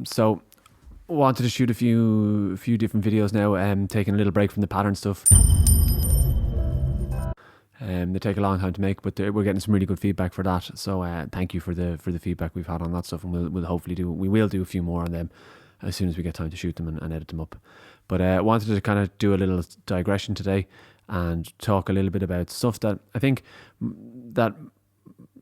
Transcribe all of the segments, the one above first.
So wanted to shoot a few different videos now. Taking a little break from the pattern stuff. They take a long time to make, but we're getting some really good feedback for that. So thank you for the feedback we've had on that stuff, and we will do a few more on them as soon as we get time to shoot them and edit them up. But I wanted to kind of do a little digression today and talk a little bit about stuff that I think that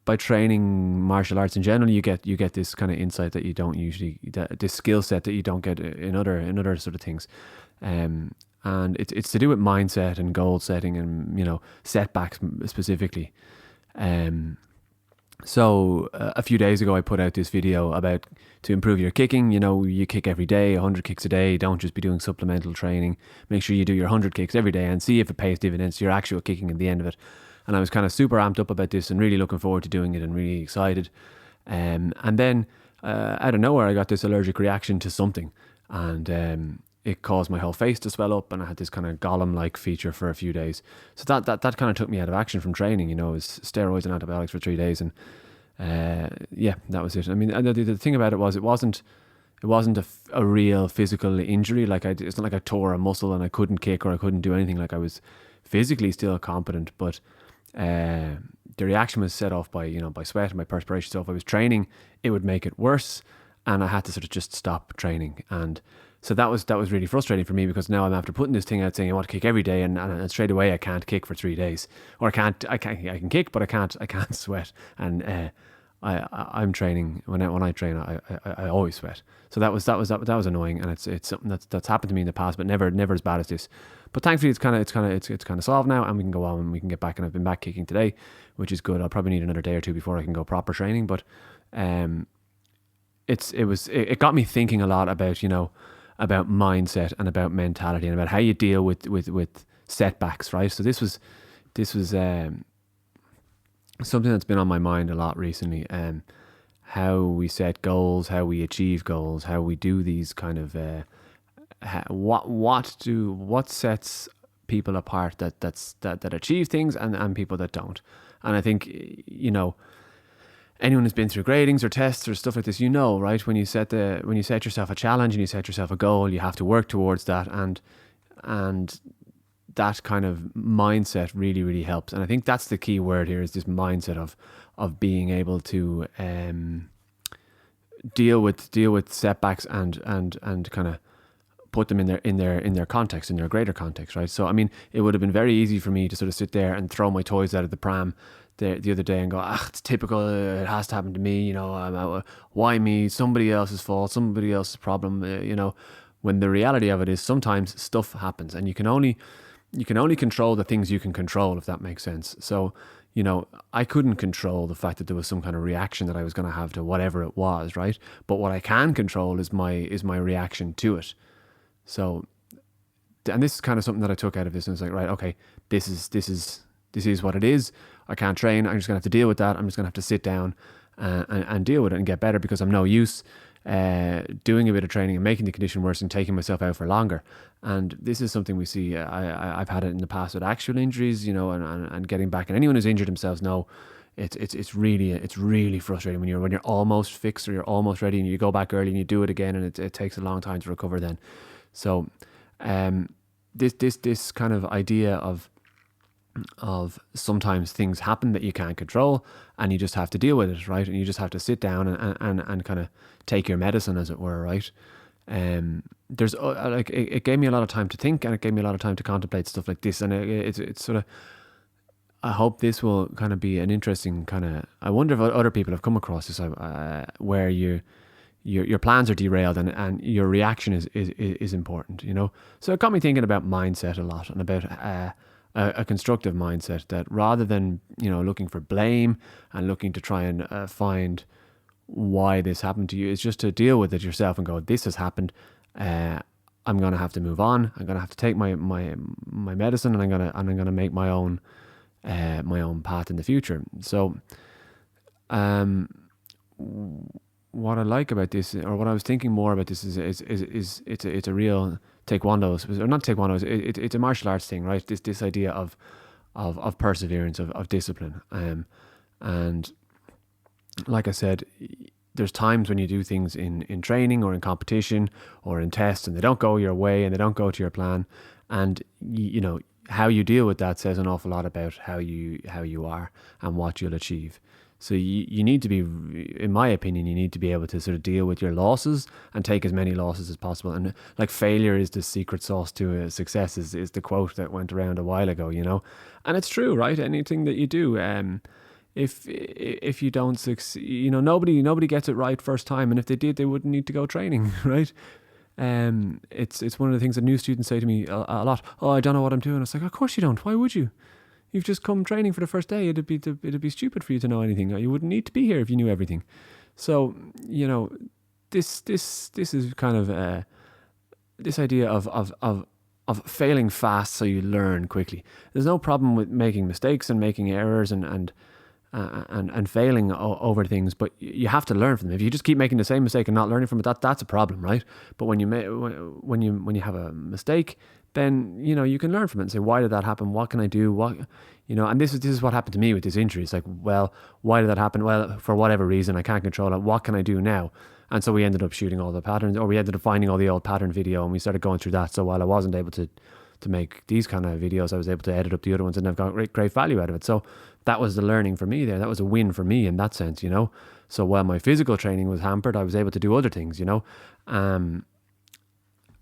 by training martial arts in general, you get this kind of insight that you don't usually, this skill set that you don't get in other sort of things. And it's to do with mindset and goal setting and setbacks specifically. So a few days ago I put out this video about to improve your kicking. You kick every day, 100 kicks a day. Don't just be doing supplemental training. Make sure you do your 100 kicks every day and see if it pays dividends to your actual kicking at the end of it. And I was kind of super amped up about this and really looking forward to doing it and really excited. And then out of nowhere I got this allergic reaction to something, and it caused my whole face to swell up, and I had this kind of Gollum-like feature for a few days. So that kind of took me out of action from training. It was steroids and antibiotics for 3 days, and that was it. I mean, and the thing about it was it wasn't a real physical injury. It's not like I tore a muscle and I couldn't kick or I couldn't do anything. Like, I was physically still competent, but the reaction was set off by sweat and by perspiration. So if I was training, it would make it worse, and I had to sort of just stop training. And so that was really frustrating for me, because now I'm after putting this thing out saying I want to kick every day, and straight away I can't kick for 3 days, or I can kick, but I can't sweat. And I'm training when I train, I always sweat. So that was annoying, and it's something that's happened to me in the past, but never as bad as this. But thankfully it's kind of solved now, and we can go on and we can get back. And I've been back kicking today, which is good. I'll probably need another day or two before I can go proper training, but it got me thinking a lot about about mindset and about mentality and about how you deal with setbacks, right? So this was something that's been on my mind a lot recently. How we set goals, how we achieve goals, how we do these kind of what sets people apart that achieve things and people that don't. And I think anyone who's been through gradings or tests or stuff like this, right? When you set yourself a challenge and you set yourself a goal, you have to work towards that, and that kind of mindset really, really helps. And I think that's the key word here, is this mindset of being able to deal with setbacks and kind of put them in their context, in their greater context, right? So I mean, it would have been very easy for me to sort of sit there and throw my toys out of the pram the other day and go, it's typical, it has to happen to me, why me, somebody else's fault, somebody else's problem, when the reality of it is sometimes stuff happens, and you can only control the things you can control, if that makes sense. So I couldn't control the fact that there was some kind of reaction that I was going to have to whatever it was, right? But what I can control is my reaction to it. So, and this is kind of something that I took out of this, and it's like, right, okay, this is what it is. I can't train. I'm just going to have to deal with that. I'm just going to have to sit down and deal with it and get better, because I'm no use doing a bit of training and making the condition worse and taking myself out for longer. And this is something we see. I've had it in the past with actual injuries, and getting back. And anyone who's injured themselves know it's really frustrating when you're almost fixed or you're almost ready, and you go back early and you do it again, and it takes a long time to recover then. So this kind of idea of sometimes things happen that you can't control, and you just have to deal with it, right? And you just have to sit down and kind of take your medicine, as it were, right? There's it gave me a lot of time to think, and it gave me a lot of time to contemplate stuff like this, and it's sort of, I hope this will kind of be an interesting kind of, I wonder if other people have come across this, where your plans are derailed and your reaction is important, So it got me thinking about mindset a lot, and about a constructive mindset, that rather than looking for blame and looking to try and find why this happened to you, is just to deal with it yourself and go, this has happened, I'm gonna have to move on, I'm gonna have to take my medicine, and I'm gonna make my own path in the future. So what I like about this, or what I was thinking more about this, is it's a real Taekwondo, or not Taekwondo, it's a martial arts thing, right? This idea of perseverance, of discipline, and like I said, there's times when you do things in training or in competition or in tests and they don't go your way and they don't go to your plan, and you know how you deal with that says an awful lot about how you are and what you'll achieve. So you need to be, in my opinion, you need to be able to sort of deal with your losses and take as many losses as possible. And like, failure is the secret sauce to success is the quote that went around a while ago, you know, and it's true, right? Anything that you do, if you don't succeed, you know, nobody gets it right first time, and if they did, they wouldn't need to go training, right? It's one of the things that new students say to me a lot. Oh, I don't know what I'm doing. It's like, of course you don't. Why would you? You've just come training for the first day. It'd be stupid for you to know anything. You wouldn't need to be here if you knew everything. So, you know, this is kind of this idea of failing fast so you learn quickly. There's no problem with making mistakes and making errors and failing over things, but you have to learn from them. If you just keep making the same mistake and not learning from it, that's a problem, right? But when you have a mistake, then you know you can learn from it and say, why did that happen? What can I do? What, you know? And this is what happened to me with this injury. It's like, well, why did that happen? Well, for whatever reason, I can't control it. What can I do now? And so we ended up shooting all the patterns, or we ended up finding all the old pattern video, and we started going through that. So while I wasn't able to make these kind of videos, I was able to edit up the other ones, and I've got great value out of it. So that was the learning for me there. That was a win for me in that sense, you know. So while my physical training was hampered, I was able to do other things, you know.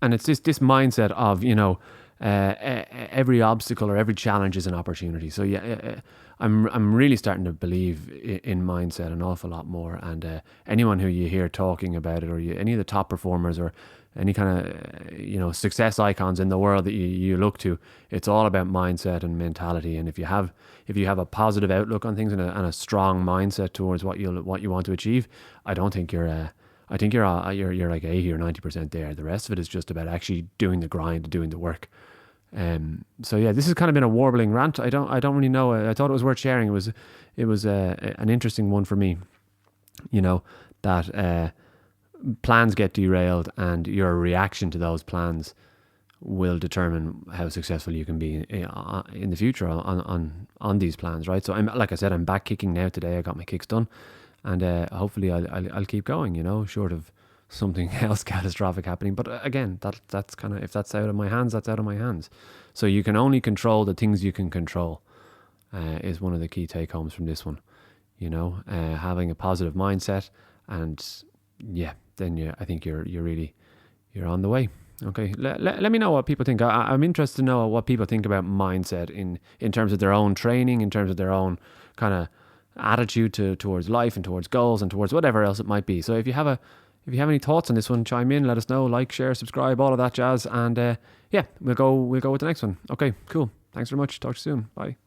And it's this mindset of, you know, every obstacle or every challenge is an opportunity. So yeah, I'm really starting to believe in mindset an awful lot more. And anyone who you hear talking about it, or any of the top performers, or any kind of you know, success icons in the world that you look to, it's all about mindset and mentality. And if you have a positive outlook on things and a strong mindset towards what you want to achieve, I don't think I think you're like 80 or 90% there. The rest of it is just about actually doing the grind, doing the work. So yeah, this has kind of been a warbling rant. I don't really know. I thought it was worth sharing. It was an interesting one for me. You know, that plans get derailed, and your reaction to those plans will determine how successful you can be in the future on these plans, right? So like I said, I'm back kicking now today. I got my kicks done. And hopefully I'll keep going, you know, short of something else catastrophic happening. But again, that's kind of, if that's out of my hands, that's out of my hands. So you can only control the things you can control, is one of the key take homes from this one. You know, having a positive mindset, and yeah, then I think you're on the way. Okay, let me know what people think. I'm interested to know what people think about mindset in terms of their own training, in terms of their own kind of attitude towards life and towards goals and towards whatever else it might be. So if you have any thoughts on this one, chime in, let us know, like, share, subscribe, all of that jazz, and yeah, we'll go with the next one. Okay, cool. Thanks very much. Talk to you soon. Bye.